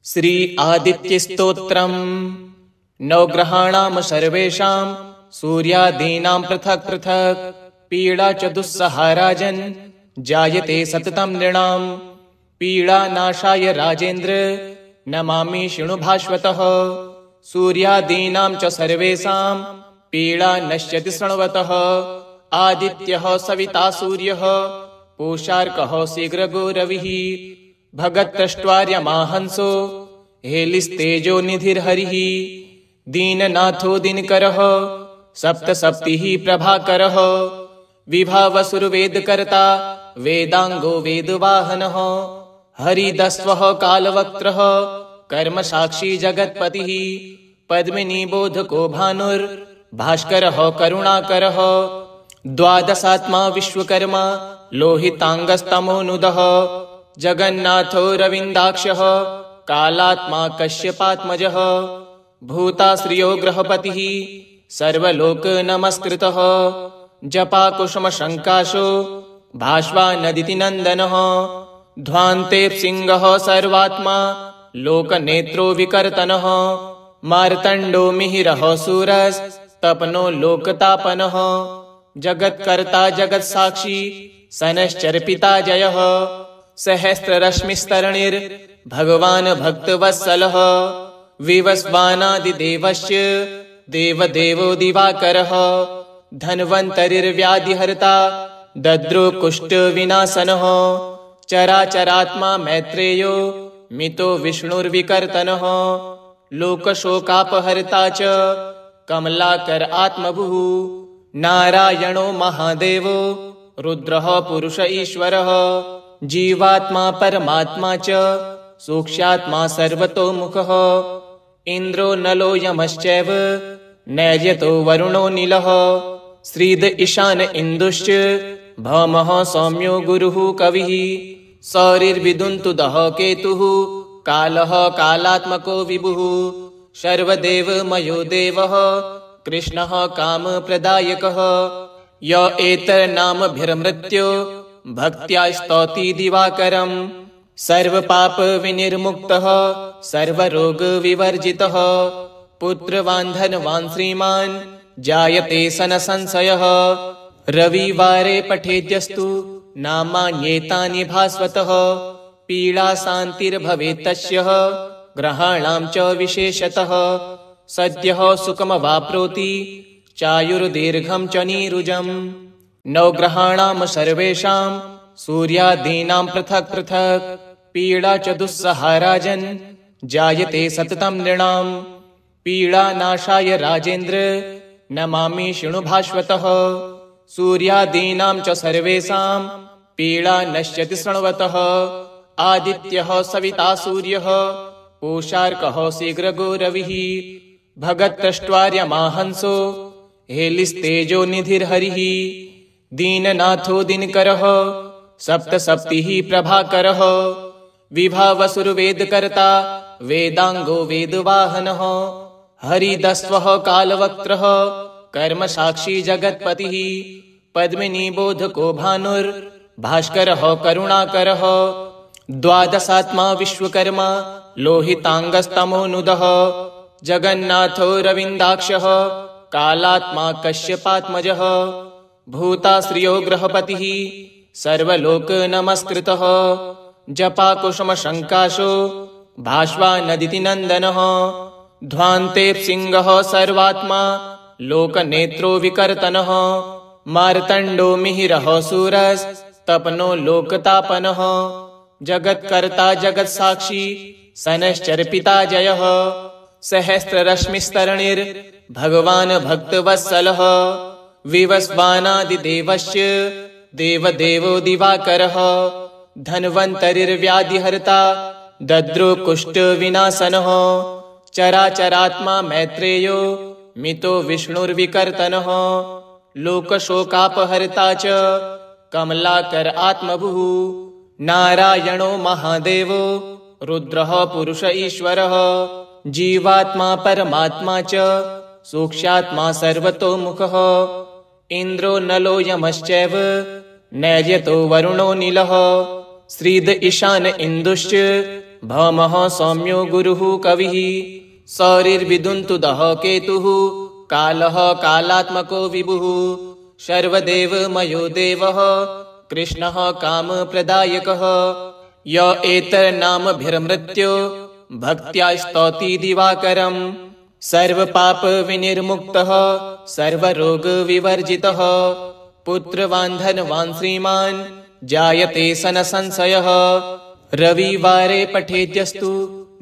श्री आदित्य स्तोत्रम्। नवग्रहाणां सर्वेषां सूर्यादीनां पृथक् पृथक् पीडा च दुस्सहा राजन् जायते सततं नृणां। पीडानाशाय राजेन्द्र नमामि शृणु भास्वतः। सूर्यादीनां च सर्वेषां पीडा नश्यति शृण्वतः। आदित्यः सविता सूर्यः पूषार्कः शीघ्रगो रविः। भगत्तष्ट्वार्यमाहंसो हेलिस्तेजो निधिर्हरिः। दीननाथो दिनकरः सप्तसप्तिः प्रभाकरः। विभावसुरवेदकर्ता वेदांगो वेदवाहनः। हरिदस्वः कालवक्त्रः कर्मसाक्षी जगत्पतिः। पद्मिनीबोधको भानुर्भास्करः करुणाकरः। द्वादशात्मा विश्वकर्मा लोहितांगस्तमोनुदः। जगन्नाथो रविन्दाक्षः कालात्मा कश्यपात्मजः। भूताश्रियो ग्रहपतिः सर्वलोकनमस्कृतः। जपाकुसुमशङ्काशो भास्वानदिति नन्दनः। ध्वान्तेऽप्सिंहः सर्वात्मा लोकनेत्रो विकर्तनः। मार्तण्डो मिहिरः सूरस्तपनो लोकतापनः। जगत्कर्ता जगत्साक्षी शनैश्चरपिता जयः। सहस्ररश्मिस्तरणिर्भगवान् भक्तवत्सलः। विवस्वानादिदेवस्य देवदेवो दिवाकरः। धन्वन्तरिर्व्याधिहर्ता दद्रो कुष्ठविनाशनः। चराचरात्मा मैत्रेयो मितो विष्णुर्विकर्तनः। लोकशोकापहर्ता च कमलाकर आत्मभुः। नारायणो महादेवो रुद्रः पुरुष ईश्वरः। जीवात्मा परमात्मा च सूक्ष्मात्मा सर्वतोमुखः। इन्द्रो नलो यमश्चैव नैर्यतो वरुणो नीलः। श्रीद ईशान इन्दुश्च भौमः सौम्यो गुरुः कविः। सौरिर्विदुन्तुदः केतुः कालः कालात्मको विभुः। सर्वदेवमयो देवः कृष्णः कामप्रदायकः। य एतन्नामभिर्मृत्यो भक्त्या स्तौति दिवाकरम्। सर्वपापविनिर्मुक्तः सर्वरोगविवर्जितः। पुत्रवान् धनवान् श्रीमान् जायते सनसंशयः। रविवारे पठेद्यस्तु नामान्येतानि भास्वतः। पीडा शान्तिर्भवेत् तस्य ग्रहाणां च विशेषतः। सद्यः सुखमवाप्नोति चायुर्दीर्घं च नीरुजम्। नवग्रहाणां सर्वेषां सूर्यादीनां पृथक् पृथक् पीडा च दुस्सहा राजन् जायते सततं नृणां। पीडानाशाय राजेन्द्र नमामि शृणु भास्वतः। सूर्यादीनां च सर्वेषां पीडा नश्यति शृण्वतः। आदित्यः सविता सूर्यः पूषार्कः शीघ्रगो रविः। भगत्तष्ट्वार्यमाहंसो हेलिस्तेजो निधिर्हरिः। दीननाथो दिनकरः सप्तसप्तिः प्रभाकरः। विभावसुरवेदकर्ता वेदांगो वेदवाहनः। हरिदस्वः कालवक्त्रः कर्मसाक्षी जगत्पतिः। पद्मिनीबोधको भानुर्भास्करः करुणाकरः। द्वादशात्मा विश्वकर्मा लोहितांगस्तमोनुदः। जगन्नाथो रविन्दाक्षः कालात्मा कश्यपात्मजः। भूताश्रियो ग्रहपतिः सर्वलोकनमस्कृतः। जपाकुसुमशङ्काशो भास्वानदिति नन्दनः। ध्वान्तेऽप्सिंहः सर्वात्मा लोकनेत्रो विकर्तनः। मार्तण्डो मिहिरः सूरस्तपनो लोकतापनः। जगत्कर्ता जगत्साक्षी शनैश्चरपिता जयः। सहस्ररश्मिस्तरणिर्भगवान् भक्तवत्सलः। विवस्वानादिदेवस्य देवदेवो दिवाकरः। धन्वन्तरिर्व्याधिहर्ता दद्रो कुष्ठविनाशनः। चराचरात्मा मैत्रेयो मितो विष्णुर्विकर्तनः। लोकशोकापहर्ता च कमलाकर आत्मभुः। नारायणो महादेवो रुद्रः पुरुष ईश्वरः। जीवात्मा परमात्मा च सूक्ष्मात्मा सर्वतोमुखः। इन्द्रो नलो यमश्चैव नैर्यतो वरुणो नीलः। श्रीद ईशान इन्दुश्च भौमः सौम्यो गुरुः कविः सौरिर्विदुन्तुदः केतुः कालः कालात्मको विभुः सर्वदेवमयो देवः कृष्णः कामप्रदायकः य एतन्नामभिर्मृत्यो भक्त्या स्तौति दिवाकरम् सर्वपापविनिर्मुक्तः सर्वरोगविवर्जितः पुत्रवान् धनवान् श्रीमान् जायते सन संशयः रविवारे पठेद्यस्तु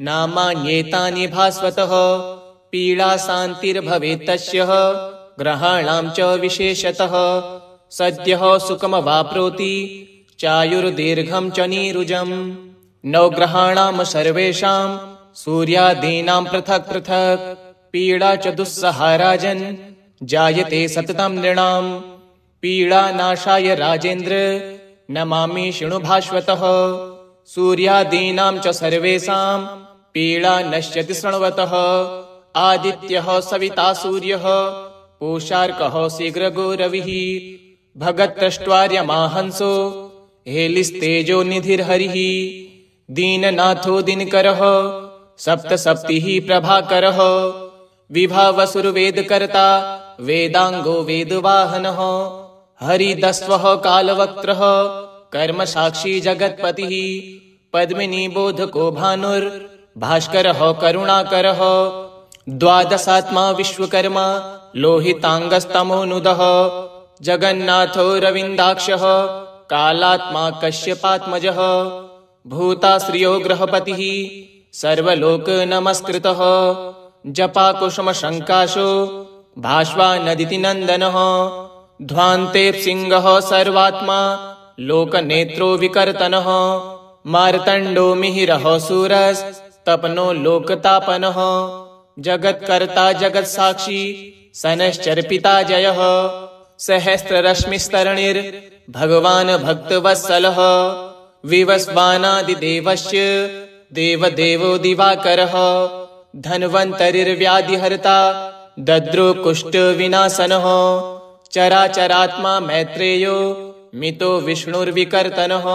नामान्येतानि भास्वतः पीडा शान्तिर्भवेत् तस्य ग्रहाणां च विशेषतः सद्यः सुखमवाप्नोति चायुर्दीर्घं च नीरुजम् नवग्रहाणां सर्वेषां सूर्यादीनां पृथक् पृथक् पीडा च दुस्सहा राजन् जायते सततं नृणाम् पीडानाशाय राजेन्द्र नमामि शृणु भास्वतः सूर्यादीनां च सर्वेषां पीडा नश्यति शृण्वतः आदित्यः सविता सूर्यः पूषार्कः शीघ्रगो रविः भगत्तष्ट्वार्यमाहंसो हेलिस्तेजो निधिर्हरिः दीननाथो दिनकरः सप्तसप्तिः प्रभाकरः विभावसुरवेदकर्ता वेदांगो वेदवाहनः हरिदस्वः कालवक्त्रः कर्मसाक्षी जगत्पतिः पद्मिनीबोधको भानुर्भास्करः करुणाकरः द्वादशात्मा विश्वकर्मा लोहितांगस्तमोनुदः जगन्नाथो रविन्दाक्षः कालात्मा कश्यपात्मजः भूताश्रियो गृहपतिः सर्वलोकनमस्कृतः जपाकुसुमशङ्काशो भास्वानदिति नन्दनः ध्वान्तेऽप्सिंहः सर्वात्मा लोकनेत्रो विकर्तनः मार्तण्डो मिहिरः सूरस्तपनो लोकतापनः जगत्कर्ता जगत्साक्षी सनश्चर्पिता जयः सहस्ररश्मिस्तरणिर्भगवान् भक्तवत्सलः विवस्वानादिदेवस्य देवदेवो दिवाकरः धन्वन्तरिर्व्याधिहर्ता दद्रो कुष्ठविनाशनः चराचरात्मा मैत्रेयो मितो विष्णुर्विकर्तनः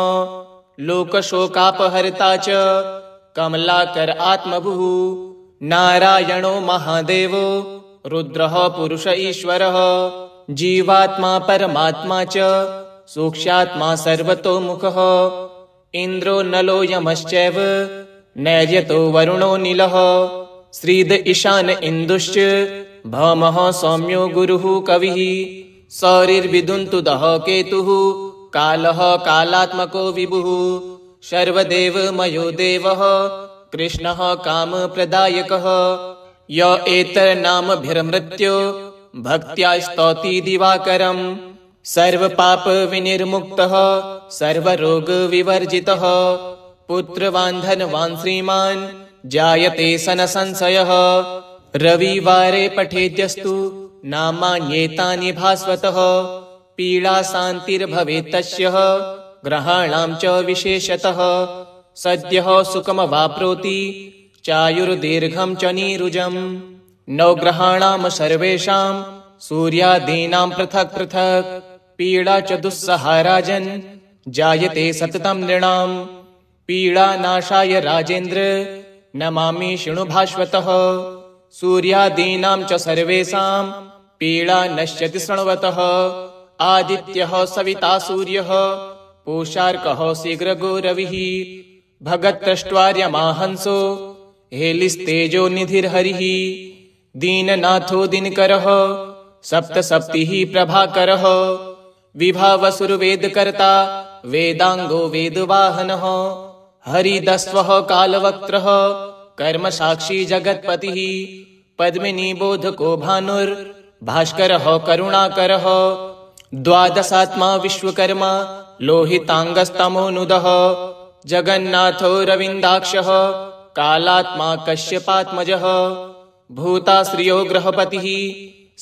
लोकशोकापहर्ता च कमलाकर आत्मभुः नारायणो महादेवो रुद्रः पुरुष ईश्वरः जीवात्मा परमात्मा च सूक्ष्मात्मा सर्वतोमुखः इन्द्रो नलो यमश्चैव नैर्यतो वरुणो नीलः श्रीद ईशान इन्दुश्च भौमः सौम्यो गुरुः कविः सौरिर्विदुन्तुदः केतुः कालः कालात्मको विभुः सर्वदेवमयो देवः कृष्णः कामप्रदायकः य एतन्नामभिर्मृत्यो भक्त्या स्तौति दिवाकरम् सर्वपापविनिर्मुक्तः सर्वरोगविवर्जितः पुत्रवान् धनवान् श्रीमान् जायते सन संशयः रविवारे पठेद्यस्तु नामान्येतानि भास्वतः पीडा शान्तिर्भवेत् तस्य ग्रहाणां च विशेषतः सद्यः सुखमवाप्नोति चायुर्दीर्घं च नीरुजम् नवग्रहाणां सर्वेषां सूर्यादीनां पृथक् पृथक् पीडा च दुस्सहा राजन् जायते सततं नृणाम् पीडानाशाय राजेन्द्र नमामि शृणु भास्वतः सूर्यादीनां च सर्वेषां पीडा नश्यति शृण्वतः आदित्यः सविता सूर्यः पूषार्कः शीघ्रगो रविः भगत्तष्ट्वार्यमाहंसो हेलिस्तेजो निधिर्हरिः दीननाथो दिनकरः सप्तसप्तिः प्रभाकरः विभावसुरवेदकर्ता वेदांगो वेदवाहनः हरिदस्वः कालवक्त्रः कर्मसाक्षी जगत्पतिः पद्मिनीबोधको भानुर्भास्करः करुणाकरः द्वादशात्मा विश्वकर्मा लोहितांगस्तमोनुदः जगन्नाथो रविन्दाक्षः कालात्मा कश्यपात्मजः भूताश्रियो गृहपतिः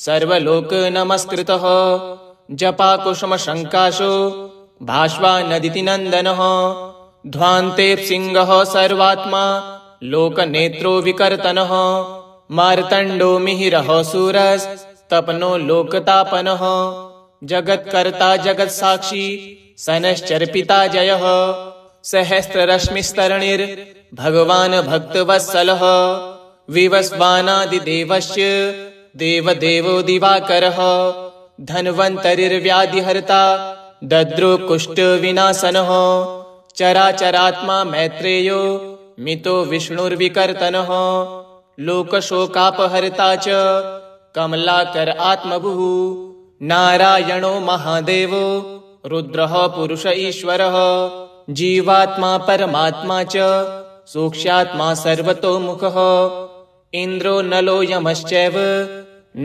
सर्वलोकनमस्कृतः जपाकुसुमशङ्काशो भास्वानदिति नन्दनः ध्वान्तेऽप्सिंहः सर्वात्मा लोकनेत्रो विकर्तनः मार्तण्डो मिहिरः सूरस्तपनो लोकतापनः जगत्कर्ता जगत्साक्षी सनश्चर्पिता जयः सहस्ररश्मिस्तरणिर्भगवान् भक्तवत्सलः विवस्वानादिदेवस्य देवदेवो दिवाकरः धन्वन्तरिर्व्याधिहर्ता दद्रुकुष्ठविनाशनः चराचरात्मा मैत्रेयो मितो विष्णुर्विकर्तनः लोकशोकापहर्ता च कमलाकर आत्मभुः नारायणो महादेवो रुद्रः पुरुष ईश्वरः जीवात्मा परमात्मा च सूक्ष्मात्मा सर्वतोमुखः इन्द्रो नलो यमश्चैव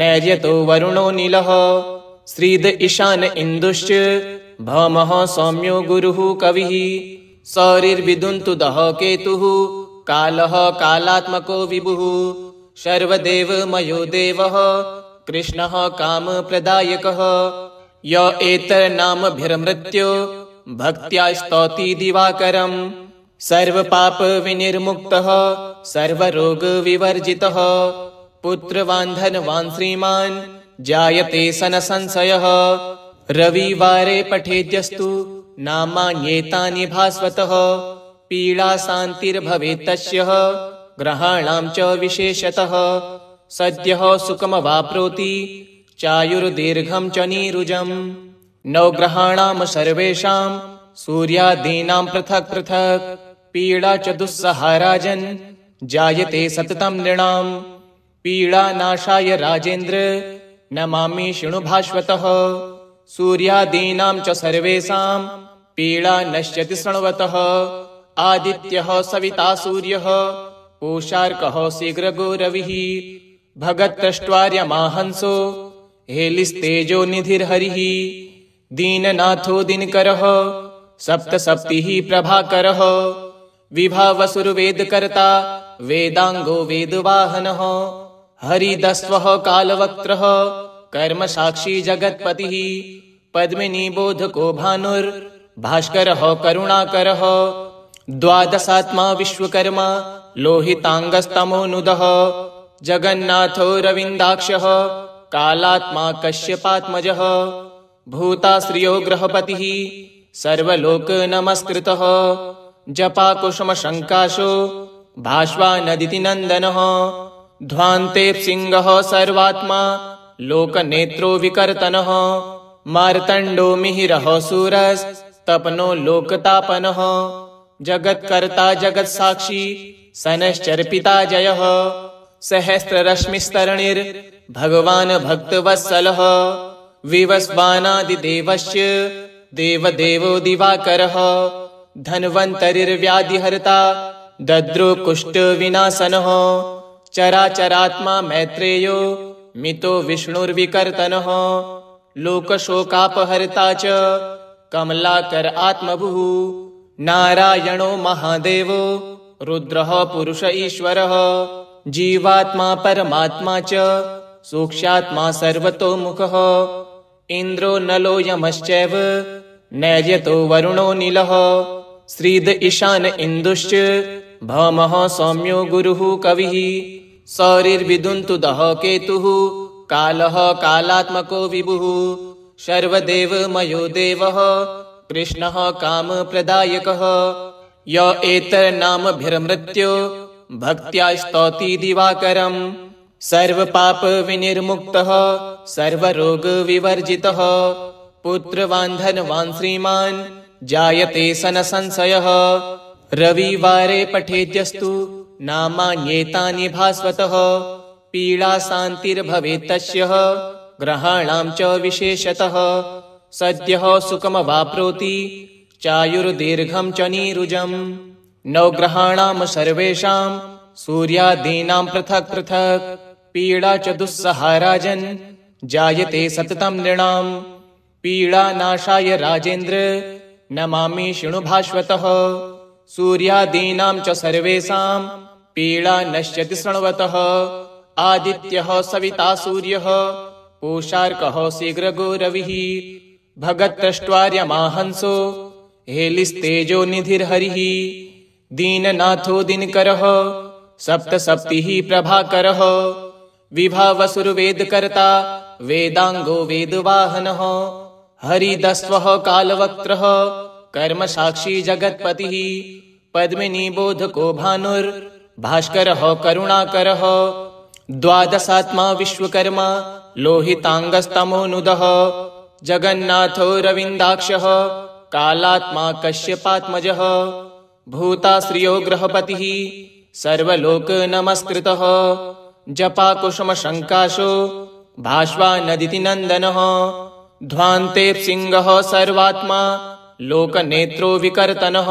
नैर्यतो वरुणो नीलः श्रीद ईशान इन्दुश्च भौमः सौम्यो गुरुः कविः सौरिर्विदुन्तुदः केतुः कालः कालात्मको विभुः सर्वदेवमयो देवः कृष्णः कामप्रदायकः य एतन्नामभिर्मृत्यो भक्त्या स्तौति दिवाकरम् सर्वपापविनिर्मुक्तः सर्वरोगविवर्जितः पुत्रवान् धनवान् श्रीमान् जायते सन संशयः रविवारे पठेद्यस्तु नामान्येतानि भास्वतः पीडा शान्तिर्भवेत् तस्य ग्रहाणां च विशेषतः सद्यः सुखमवाप्नोति चायुर्दीर्घं च नीरुजम् नवग्रहाणां सर्वेषां सूर्यादीनां पृथक् पृथक् पीडा च दुस्सहा राजन् जायते सततं नृणाम् पीडानाशाय राजेन्द्र नमामि शृणु भास्वतः सूर्यादीनां च सर्वेषां पीडा नश्यति शृण्वतः आदित्यः सविता सूर्यः पूषार्कः शीघ्रगो रविः भगत्तष्ट्वार्यमाहंसो हेलिस्तेजो निधिर्हरिः दीननाथो दिनकरः सप्तसप्तिः प्रभाकरः विभावसुरवेदकर्ता वेदांगो वेदवाहनः हरिदस्वः कालवक्त्रः कर्मसाक्षी जगत्पतिः पद्मिनीबोधको भानुर्भास्करः करुणाकरः द्वादशात्मा विश्वकर्मा लोहितांगस्तमोनुदः जगन्नाथो रविन्दाक्षः कालात्मा कश्यपात्मजः भूताश्रियो गृहपतिः सर्वलोकनमस्कृतः जपाकुसुमशङ्काशो भास्वानदिति नन्दनः ध्वान्तेप्सिंहः सर्वात्मा लोकनेत्रो विकर्तनः मार्तण्डो मिहिरः सूरस्तपनो लोकतापनः जगत्कर्ता जगत्साक्षी सनश्चर्पिता जयः सहस्ररश्मिस्तरणिर्भगवान् भक्तवत्सलः विवस्वानादिदेवस्य देवदेवो दिवाकरः धन्वन्तरिर्व्याधिहर्ता दद्रुकुष्ठविनाशनः चराचरात्मा मैत्रेयो मितो विष्णुर्विकर्तनः लोकशोकापहर्ता च कमलाकर आत्मभुः नारायणो महादेवो रुद्रः पुरुष ईश्वरः जीवात्मा परमात्मा च सूक्ष्मात्मा सर्वतोमुखः इन्द्रो नलो यमश्चैव नैर्यतो वरुणो नीलः श्रीद ईशान इन्दुश्च भौमः सौम्यो गुरुः कविः सौरिर्विदुन्तुदः केतुः कालः कालात्मको विभुः सर्वदेवमयो देवः कृष्णः कामप्रदायकः य एतन्नामभिर्मृत्यो भक्त्या स्तौति दिवाकरम् सर्वपापविनिर्मुक्तः सर्वरोगविवर्जितः पुत्रवान् धनवान् श्रीमान् जायते सन संशयः रविवारे पठेद्यस्तु नामान्येतानि भास्वतः पीडा शान्तिर्भवेत् तस्य ग्रहाणां च विशेषतः सद्यः सुखमवाप्नोति चायुर्दीर्घं च नीरुजम् नवग्रहाणां सर्वेषां सूर्यादीनां पृथक् पृथक् पीडा च दुस्सहा राजन् जायते सततं नृणाम् पीडानाशाय राजेन्द्र नमामि शृणु भास्वतः सूर्यादीनां च सर्वेषां पीडा नश्यति शृण्वतः आदित्यः सविता सूर्यः पूषार्कः शीघ्रगो रविः भगत्तष्ट्वार्यमाहंसो हेलिस्तेजो निधिर्हरिः दीननाथो दिनकरः सप्तसप्तिः प्रभाकरः विभावसुरवेदकर्ता वेदांगो वेदवाहनः हरिदस्वः कालवक्त्रः कर्म साक्षी जगत्पतिः पद्मिनी बोधको भानुर्भास्करः करुणाकरः द्वादशात्मा विश्वकर्मा लोहितांगस्तमोनुदः जगन्नाथो रविन्दाक्षः कालात्मा कश्यपात्मजः भूताश्रियो गृहपतिः सर्वलोक नमस्कृतः जपाकुसुमशङ्काशो भास्वानदिति नन्दनः ध्वान्तेप्सिंहः सर्वात्मा लोकनेत्रो विकर्तनः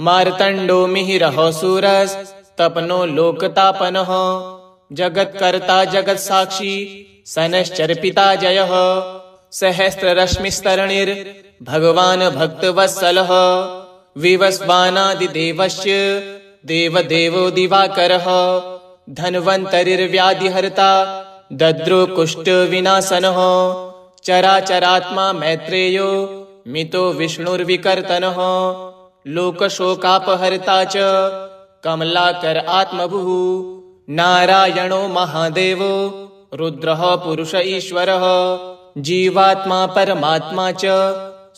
मार्तण्डो मिहिरः सूरस्तपनो लोकतापनः जगत्कर्ता जगत्साक्षी सनश्चर्पिता जयः सहस्ररश्मिस्तरणिर्भगवान् भक्तवत्सलः विवस्वानादिदेवस्य देवदेवो दिवाकरः धन्वन्तरिर्व्याधिहर्ता दद्रो कुष्ठविनाशनः चराचरात्मा मैत्रेयो मितो विष्णुर्विकर्तनः लोकशोकापहर्ता च कमलाकर आत्मभुः नारायणो महादेवो रुद्रः पुरुष ईश्वरः जीवात्मा परमात्मा च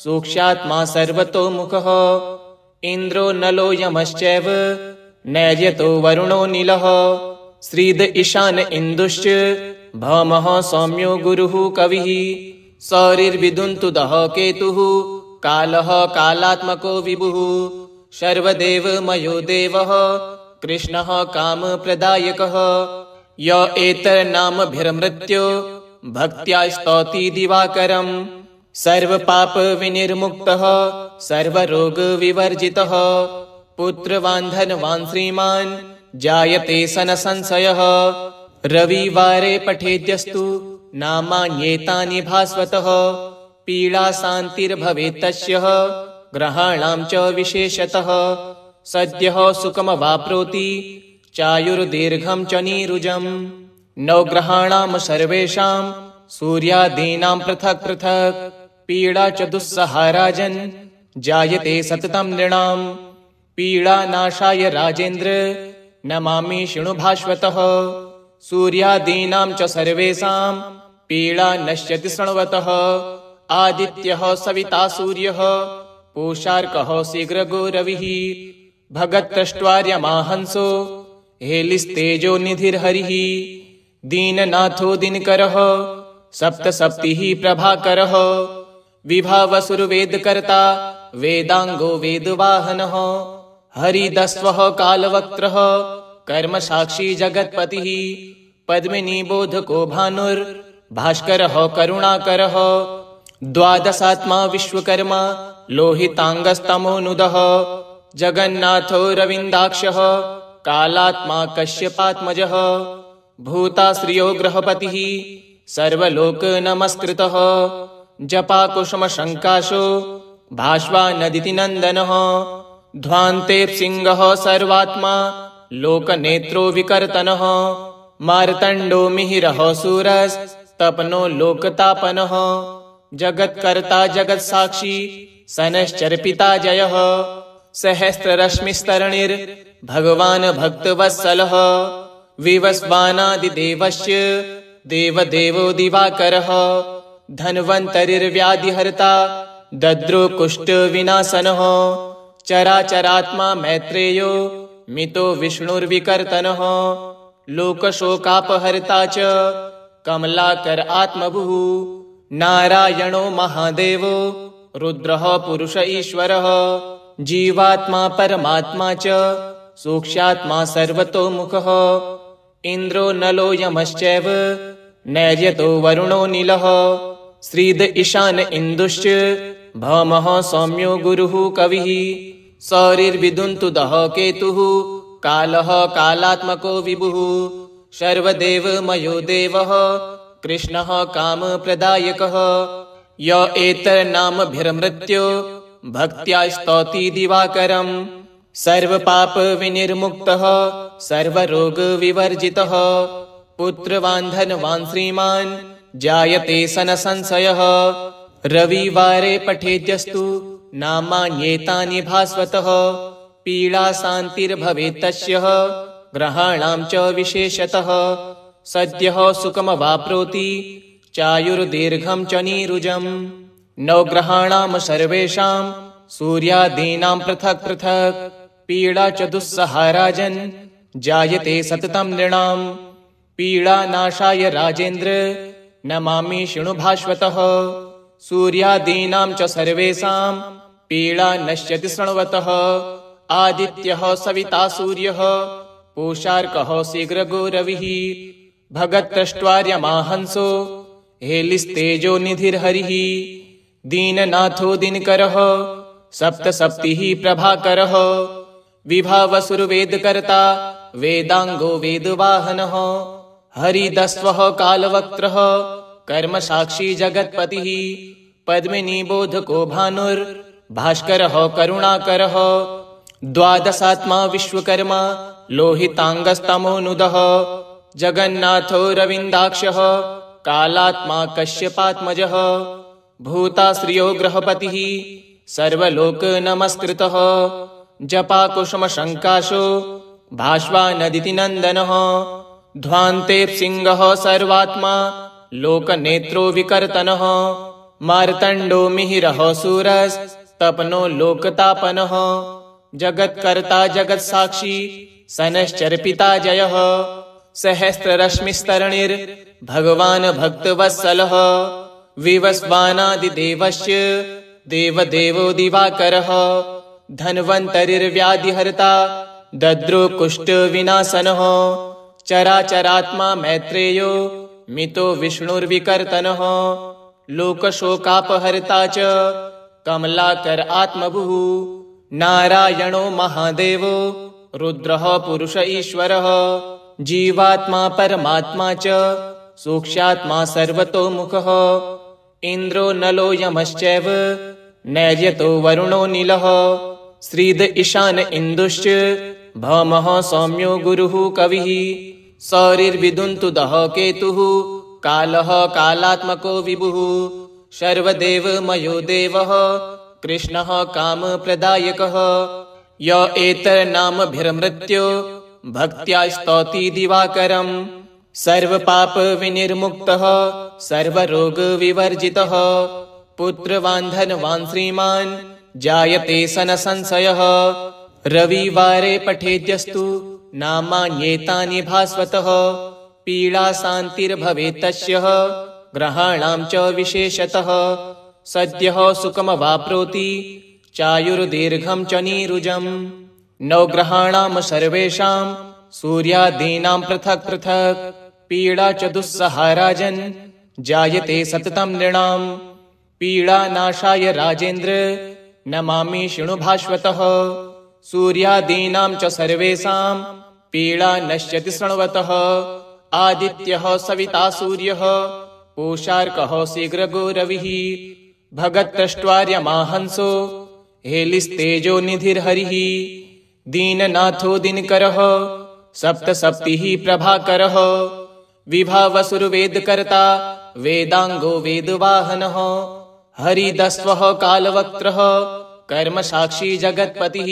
सूक्ष्मात्मा सर्वतोमुखः इन्द्रो नलो यमश्चैव नैर्यतो वरुणो नीलः श्रीद ईशान इन्दुश्च भौमः सौम्यो गुरुः कविः सौरिर्विदुन्तुदः केतुः कालः कालात्मको विभुः सर्वदेवमयो देवः कृष्णः कामप्रदायकः य एतन्नामभिर्मृत्यो भक्त्या स्तौति दिवाकरम् सर्वपापविनिर्मुक्तः सर्वरोगविवर्जितः पुत्रवान् धनवान् श्रीमान् जायते सनसंशयः रविवारे पठेद्यस्तु नामान्येतानि भास्वतः पीडाशान्तिर्भवेत् तस्य ग्रहाणां च विशेषतः सद्यः सुखमवाप्नोति चायुर्दीर्घं च नीरुजम् नवग्रहाणां सर्वेषां सूर्यादीनां पृथक् पृथक् पीडा च दुस्सहा राजन् जायते सततं नृणाम् पीडानाशाय राजेन्द्र नमामि शृणु भास्वतः सूर्यादीनां च सर्वेषां पीडा नश्यति शृण्वतः आदित्यः सविता सूर्यः पूषार्कः शीघ्रगो रविः भगत्तष्ट्वार्यमाहंसो हेलिस्तेजो निधिर्हरिः दीननाथो दिनकरः सप्तसप्तिः प्रभाकरः विभावसुरवेदकर्ता वेदांगो वेदवाहनः हरिदस्वः कालवक्त्रः कर्मसाक्षी जगत्पतिः पद्मिनी बोधको भानुर्भास्करः करुणाकरः द्वादशात्मा विश्वकर्मा लोहितांगस्तमोनुदः जगन्नाथो रविन्दाक्षः कालात्मा कश्यपात्मजः भूताश्रियो गृहपतिः सर्वलोक नमस्कृतः जपाकुसुमशङ्काशो भास्वानदिति नन्दनः ध्वान्तेप्सिंहः सर्वात्मा लोकनेत्रो विकर्तनः मार्तण्डो मिहिरः सूरस्तपनो लोकतापनः जगत्कर्ता जगत्साक्षी सनश्चर्पिता जयः सहस्ररश्मिस्तरणिर्भगवान् भक्तवत्सलः विवस्वानादिदेवस्य देवदेवो दिवाकरः धन्वन्तरिर्व्याधिहर्ता दद्रो कुष्ठविनाशनः चराचरात्मा मैत्रेयो मितो विष्णुर्विकर्तनः लोकशोकापहर्ता च कमलाकर आत्मभुः नारायणो महादेवो रुद्रः पुरुष ईश्वरः जीवात्मा परमात्मा च सूक्ष्मात्मा सर्वतोमुखः इन्द्रो नलो यमश्चैव नैर्यतो वरुणो नीलः श्रीद ईशान इन्दुश्च भौमः सौम्यो गुरुः कविः सौरिर्विदुन्तुदः केतुः कालः कालात्मको विभुः सर्वदेवमयो देवः कृष्णः कामप्रदायकः य एतन्नामभिर्मृत्यो भक्त्या स्तौति दिवाकरम् सर्वपापविनिर्मुक्तः सर्वरोगविवर्जितः पुत्रवान् धनवान् श्रीमान् जायते सनसंशयः रविवारे पठेद्यस्तु नामान्येतानि भास्वतः पीडाशान्तिर्भवेत् तस्य ग्रहाणां च विशेषतः सद्यः सुखमवाप्नोति चायुर्दीर्घं च नीरुजम् नवग्रहाणां सर्वेषां सूर्यादीनां पृथक् पृथक् पीडा च दुस्सहा राजन् जायते सततं नृणाम् पीडानाशाय राजेन्द्र नमामि शृणु भास्वतः सूर्यादीनां च सर्वेषां पीडा नश्यति शृण्वतः आदित्यः सविता सूर्यः पूषार्कः शीघ्रगो रविः भगत्तष्ट्वार्यमाहंसो हेलिस्तेजो निधिर्हरिः दीननाथो दिनकरः सप्तसप्तिः प्रभाकरः विभावसुरवेदकर्ता वेदांगो वेदवाहनः हरिदस्वः कालवक्त्रः कर्मसाक्षी जगत्पतिः पद्मिनीबोधको भानुर्भास्करः करुणाकरः द्वादशात्मा विश्वकर्मा लोहितांगस्तमोनुदः जगन्नाथो रविन्दाक्षः कालात्मा कश्यपात्मजः भूताश्रियो ग्रहपतिः सर्वलोकनमस्कृतः जपाकुसुमशङ्काशो भास्वानदिति नन्दनः ध्वान्तेप्सिंहः सर्वात्मा लोकनेत्रो विकर्तनः मार्तण्डो मिहिरः सूरस्तपनो लोकतापनः जगत्कर्ता जगत्साक्षी सनश्चर्पिता जयः सहस्ररश्मिस्तरणिर्भगवान् भक्तवत्सलः विवस्वानादिदेवस्य देवदेवो दिवाकरः धन्वन्तरिर्व्याधिहर्ता दद्रो कुष्ठविनाशनः चराचरात्मा मैत्रेयो मितो विष्णुर्विकर्तनः लोकशोकापहर्ता च कमलाकर आत्मभुः नारायणो महादेवो रुद्रः पुरुष ईश्वरः जीवात्मा परमात्मा च सूक्ष्मात्मा सर्वतोमुखः इन्द्रो नलो यमश्चैव नैर्यतो वरुणो नीलः श्रीद ईशान इन्दुश्च भौमः सौम्यो गुरुः कविः सौरिर्विदुन्तुदः केतुः कालः कालात्मको विभुः सर्वदेवमयो देवः कृष्णः कामप्रदायकः य एतन्नामभिर्मृत्यो भक्त्या स्तौति दिवाकरम् सर्वपापविनिर्मुक्तः सर्वरोगविवर्जितः पुत्रवान् धनवान् श्रीमान् जायते सन संशयः रविवारे पठेद्यस्तु नामान्येतानि भास्वतः पीडा शान्तिर्भवेत् तस्य ग्रहाणां च विशेषतः सद्यः सुखमवाप्नोति चायुर्दीर्घं च नीरुजम् नवग्रहाणां सर्वेषां सूर्यादीनां पृथक् पृथक् पीडा च दुस्सहा राजन् जायते सततं नृणाम् पीडानाशाय राजेन्द्र नमामि शृणु भास्वतः सूर्यादीनां च सर्वेषां पीडा नश्यति शृण्वतः आदित्यः सविता सूर्यः पूषार्कः शीघ्रगो रविः भगत्तष्ट्वार्यमाहंसो हेलिस्तेजो निधिर्हरिः दीननाथो दिनकरः सप्तसप्तिः प्रभाकरः विभावसुरवेदकर्ता वेदांगो वेदवाहनः हरिदस्वः कालवक्त्रः कर्मसाक्षी जगत्पतिः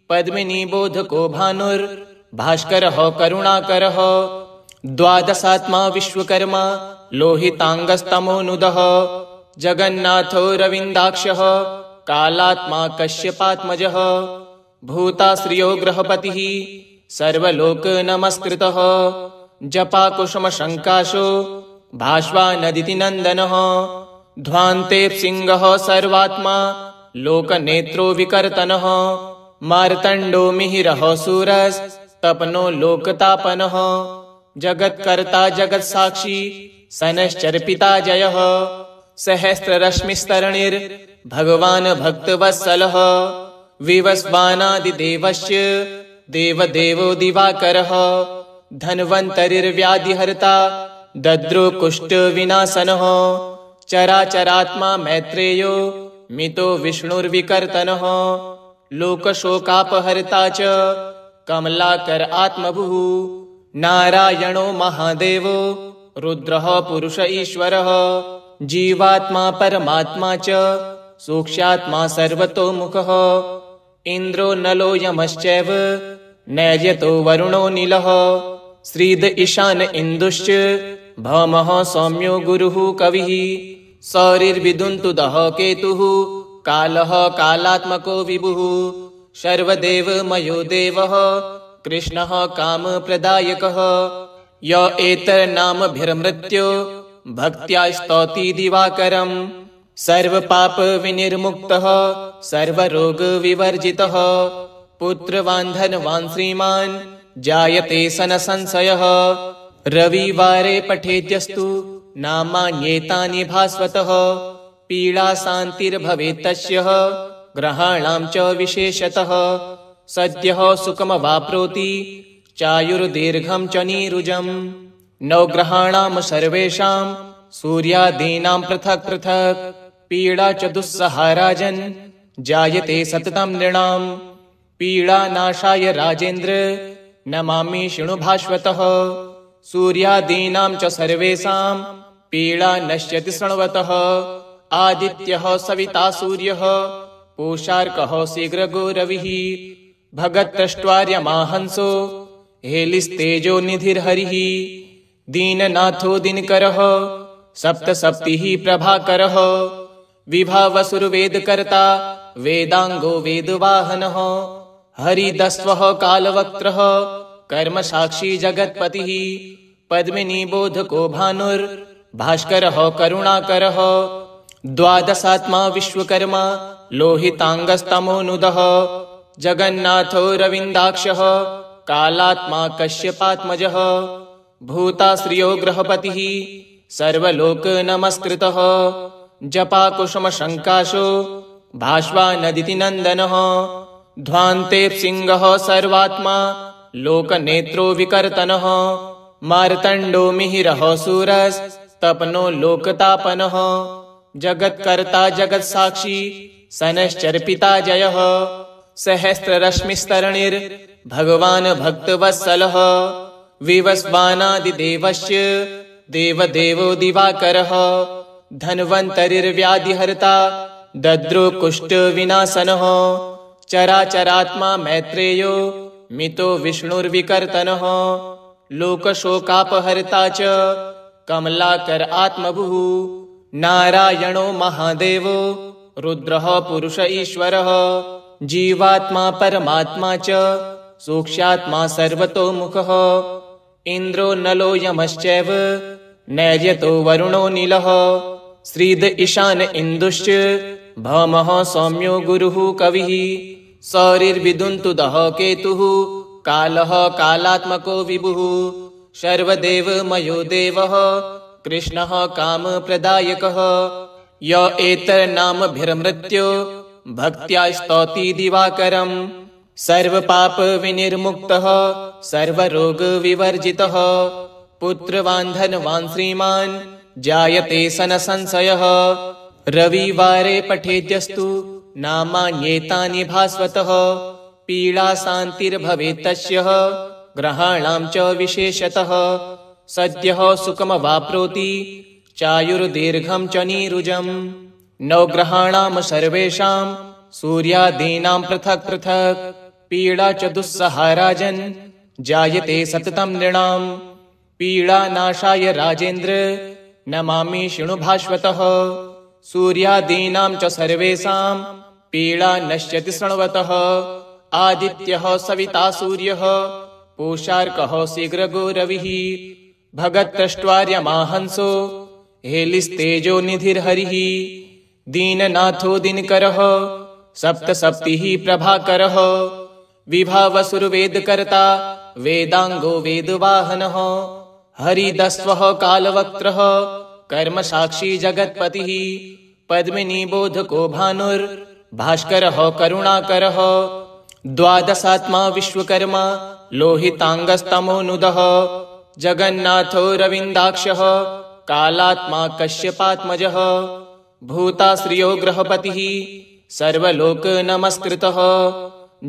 पद्मिनीबोधको भानुर्भास्करः करुणाकरः द्वादशात्मा विश्वकर्मा लोहितांगस्तमोनुदः जगन्नाथो रविन्दाक्षः कालात्मा कश्यपात्मजः भूताश्रियो ग्रहपतिः सर्वलोकनमस्कृतः जपाकुसुमशङ्काशो भास्वानदिति नन्दनः ध्वान्तेप्सिंहः सर्वात्मा लोकनेत्रो विकर्तनः मार्तण्डो मिहिरः सूरस्तपनो लोकतापनः जगत्कर्ता जगत्साक्षी सनश्चर्पिता जयः सहस्ररश्मिस्तरणिर्भगवान् भक्तवत्सलः विवस्वानादिदेवस्य देवदेवो दिवाकरः धन्वन्तरिर्व्याधिहर्ता दद्रो कुष्ठविनाशनः चराचरात्मा मैत्रेयो मितो विष्णुर्विकर्तनः लोकशोकापहर्ता च कमलाकर आत्मभुः नारायणो महादेवो रुद्रः पुरुष ईश्वरः जीवात्मा परमात्मा च सूक्ष्मात्मा सर्वतोमुखः इन्द्रो नलो यमश्चैव नैर्यतो वरुणो नीलः श्रीद ईशान इन्दुश्च भौमः सौम्यो गुरुः कविः सौरिर्विदुन्तुदः केतुः कालः कालात्मको विभुः सर्वदेवमयो देवः कृष्णः कामप्रदायकः य एतन्नामभिर्मृत्यो भक्त्या स्तौति दिवाकरम् सर्वपापविनिर्मुक्तः सर्वरोगविवर्जितः पुत्रवान् धनवान् श्रीमान् जायते सन संशयः रविवारे पठेद्यस्तु नामान्येतानि भास्वतः पीडा शान्तिर्भवेत् तस्य ग्रहाणां च विशेषतः सद्यः सुखमवाप्नोति चायुर्दीर्घं च नीरुजम् नवग्रहाणां सर्वेषां सूर्यादीनां पृथक् पृथक् पीडा च दुस्सहा राजन् जायते सततं नृणां पीडानाशाय राजेन्द्र नमामि शृणु भास्वतः सूर्यादीनां च सर्वेषां पीडा नश्यति शृण्वतः आदित्यः सविता सूर्यः पूषार्कः शीघ्रगो रविः भगत्तष्ट्वार्यमाहंसो हेलिस्तेजो निधिर्हरिः दीननाथो दिनकरः सप्तसप्तिः प्रभाकरः विभावसुरवेदकर्ता वेदांगो वेदवाहनः हरिदस्वः कालवक्त्रः कर्मसाक्षी जगत्पतिः पद्मिनीबोधको भानुर्भास्करः करुणाकरः द्वादशात्मा विश्वकर्मा लोहितांगस्तमोनुदः जगन्नाथो रविन्दाक्षः कालात्मा कश्यपात्मजः भूताश्रियो ग्रहपतिः सर्वलोकनमस्कृतः जपाकुसुमशङ्काशो भास्वानदिति नन्दनः ध्वान्तेऽप्सिंहः सर्वात्मा लोकनेत्रो विकर्तनः मार्तण्डो मिहिरः सूरस्तपनो लोकतापनः जगत्कर्ता जगत्साक्षी सनश्चर्पिता जयः सहस्ररश्मिस्तरणिर्भगवान् भक्तवत्सलः विवस्वानादिदेवस्य देवदेवो दिवाकरः धन्वन्तरिर्व्याधिहर्ता दद्रो कुष्ठविनाशनः चराचरात्मा मैत्रेयो मितो विष्णुर्विकर्तनः लोकशोकापहर्ता च कमलाकर आत्मभुः नारायणो महादेवो रुद्रः पुरुष ईश्वरः जीवात्मा परमात्मा च सूक्ष्मात्मा सर्वतोमुखः इन्द्रो नलो यमश्चैव नैर्यतो वरुणो नीलः श्रीद ईशान इन्दुश्च भौमः सौम्यो गुरुः कविः सौरिर्विदुन्तुदः केतुः कालः कालात्मको विभुः सर्वदेवमयो देवः कृष्णः कामप्रदायकः य एतन्नामभिर्मृत्यो भक्त्या स्तौति दिवाकरम् सर्वपापविनिर्मुक्तः सर्वरोगविवर्जितः पुत्रवान् धनवान् श्रीमान् जायते सन संशयः रविवारे पठेद्यस्तु नामान्येतानि भास्वतः पीडा शान्तिर्भवेत् तस्य ग्रहाणां च विशेषतः सद्यः सुखमवाप्नोति चायुर्दीर्घं च नीरुजम् नवग्रहाणां सर्वेषां सूर्यादीनां पृथक् पृथक् पीडा च दुस्सहा राजन् जायते सततं नृणां पीडानाशाय राजेन्द्र नमामि शृणु भास्वतः सूर्यादीनां च सर्वेषां पीडा नश्यति शृण्वतः आदित्यः सविता सूर्यः पूषार्कः शीघ्रगो रविः भगत्तष्ट्वार्यमाहंसो हेलिस्तेजो निधिर्हरिः दीननाथो दिनकरः सप्तसप्तिः प्रभाकरः विभावसुरवेदकर्ता वेदांगो वेदवाहनः हरिदस्वः कालवक्त्रः कर्मसाक्षी जगत्पतिः पद्मिनीबोधको भानुर्भास्करः करुणाकरः द्वादशात्मा विश्वकर्मा लोहितांगस्तमोनुदः जगन्नाथो रविन्दाक्षः कालात्मा कश्यपात्मजः भूताश्रियो ग्रहपतिः सर्वलोकनमस्कृतः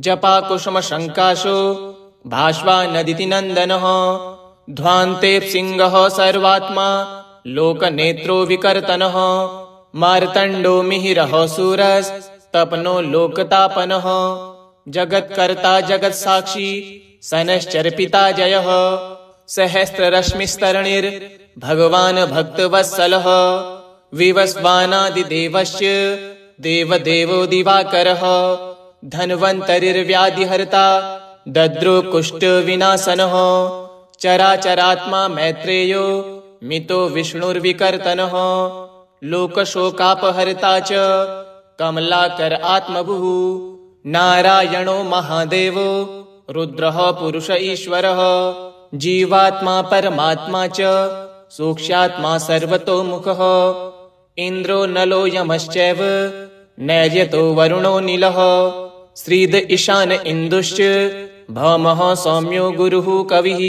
जपाकुसुमशङ्काशो भास्वानदिति नन्दनः ध्वान्तेऽप्सिंहः सर्वात्मा लोकनेत्रो विकर्तनः मार्तण्डो मिहिरः सूरस्तपनो लोकतापनः जगत्कर्ता जगत्साक्षी सनश्चर्पिता जयः सहस्ररश्मिस्तरणिर्भगवान् भक्तवत्सलः विवस्वानादिदेवस्य देवदेवो दिवाकरः धन्वन्तरिर्व्याधिहर्ता दद्रो कुष्ठविनाशनः चराचरात्मा मैत्रेयो मितो विष्णुर्विकर्तनः लोकशोकापहर्ता च कमलाकर आत्मभुः नारायणो महादेवो रुद्रः पुरुष ईश्वरः जीवात्मा परमात्मा च सूक्ष्मात्मा सर्वतोमुखः इन्द्रो नलो यमश्चैव नैर्यतो वरुणो नीलः श्रीद ईशान इन्दुश्च भौमः सौम्यो गुरुः कविः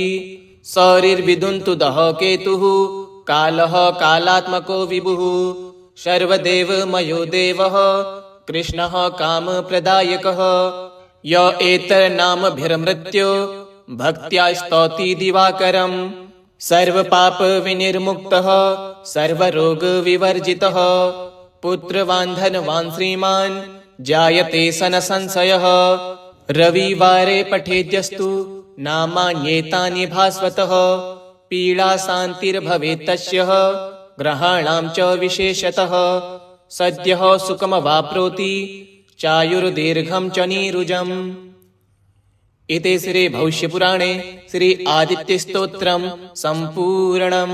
सौरिर्विदुन्तुदः केतुः कालः कालात्मको विभुः सर्वदेवमयो देवः कृष्णः कामप्रदायकः य एतन्नामभिर्मृत्यो भक्त्या स्तौति दिवाकरम् सर्वपापविनिर्मुक्तः सर्वरोगविवर्जितः पुत्रवान् धनवान् श्रीमान् जायते सन संशयः रविवारे पठेद्यस्तु नामान्येतानि भास्वतः पीडा शान्तिर्भवेत् तस्य ग्रहाणां च विशेषतः सद्यः सुखमवाप्नोति चायुर्दीर्घं च नीरुजम्। इति श्री भविष्यपुराणे श्री आदित्यस्तोत्रम् सम्पूर्णम्।